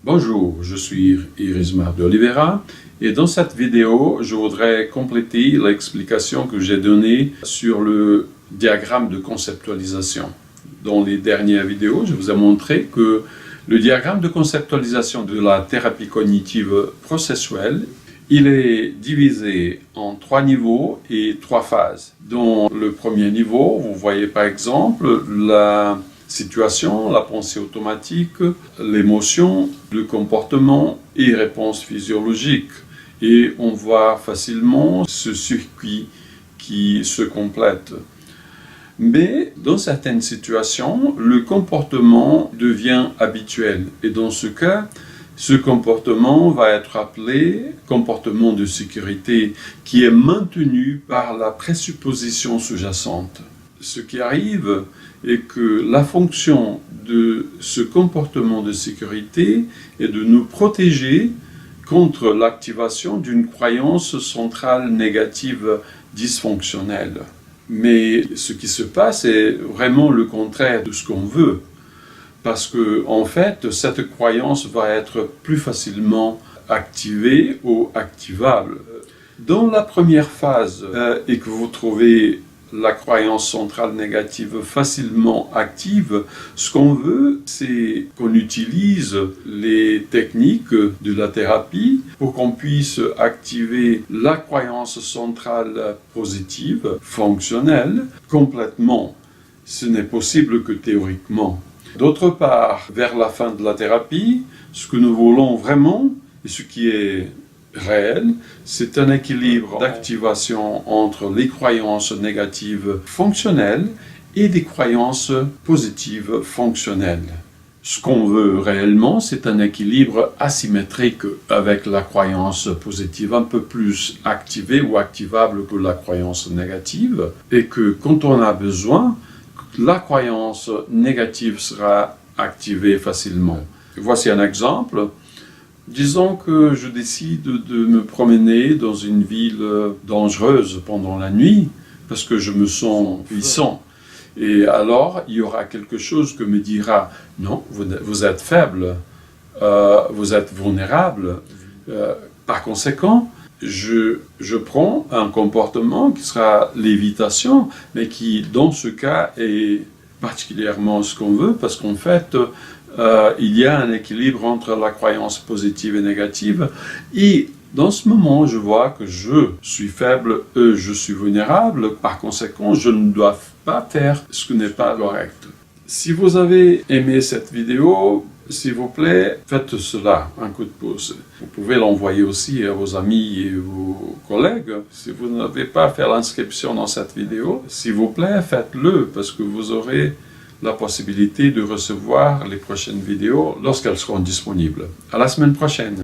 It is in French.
Bonjour, je suis Irismar de Oliveira et dans cette vidéo, je voudrais compléter l'explication que j'ai donnée sur le diagramme de conceptualisation. Dans les dernières vidéos, je vous ai montré que le diagramme de conceptualisation de la thérapie cognitive processuelle, il est divisé en 3 niveaux et 3 phases. Dans le premier niveau, vous voyez par exemple la situation, la pensée automatique, l'émotion, le comportement et réponse physiologique. Et on voit facilement ce circuit qui se complète. Mais dans certaines situations, le comportement devient habituel. Et dans ce cas, ce comportement va être appelé comportement de sécurité qui est maintenu par la présupposition sous-jacente. Ce qui arrive est que la fonction de ce comportement de sécurité est de nous protéger contre l'activation d'une croyance centrale négative dysfonctionnelle. Mais ce qui se passe est vraiment le contraire de ce qu'on veut. Parce que, en fait, cette croyance va être plus facilement activée ou activable. Dans la première phase, et que vous trouvez la croyance centrale négative facilement active, ce qu'on veut, c'est qu'on utilise les techniques de la thérapie pour qu'on puisse activer la croyance centrale positive, fonctionnelle, complètement. Ce n'est possible que théoriquement. D'autre part, vers la fin de la thérapie, ce que nous voulons vraiment, et ce qui est réel, c'est un équilibre d'activation entre les croyances négatives fonctionnelles et des croyances positives fonctionnelles. Ce qu'on veut réellement, c'est un équilibre asymétrique avec la croyance positive un peu plus activée ou activable que la croyance négative, et que quand on a besoin, la croyance négative sera activée facilement. Voici un exemple. Disons que je décide de me promener dans une ville dangereuse pendant la nuit, parce que je me sens puissant. Et alors, il y aura quelque chose qui me dira « Non, vous êtes faible, vous êtes vulnérable. » Par conséquent, je prends un comportement qui sera l'évitation, mais qui, dans ce cas, est particulièrement ce qu'on veut, parce qu'en fait, il y a un équilibre entre la croyance positive et négative. Et dans ce moment, je vois que je suis faible, je suis vulnérable. Par conséquent, je ne dois pas faire ce qui n'est pas correct. Si vous avez aimé cette vidéo, s'il vous plaît, faites cela, un coup de pouce. Vous pouvez l'envoyer aussi à vos amis et vos collègues. Si vous n'avez pas fait l'inscription dans cette vidéo, s'il vous plaît, faites-le, parce que vous aurez la possibilité de recevoir les prochaines vidéos lorsqu'elles seront disponibles. À la semaine prochaine!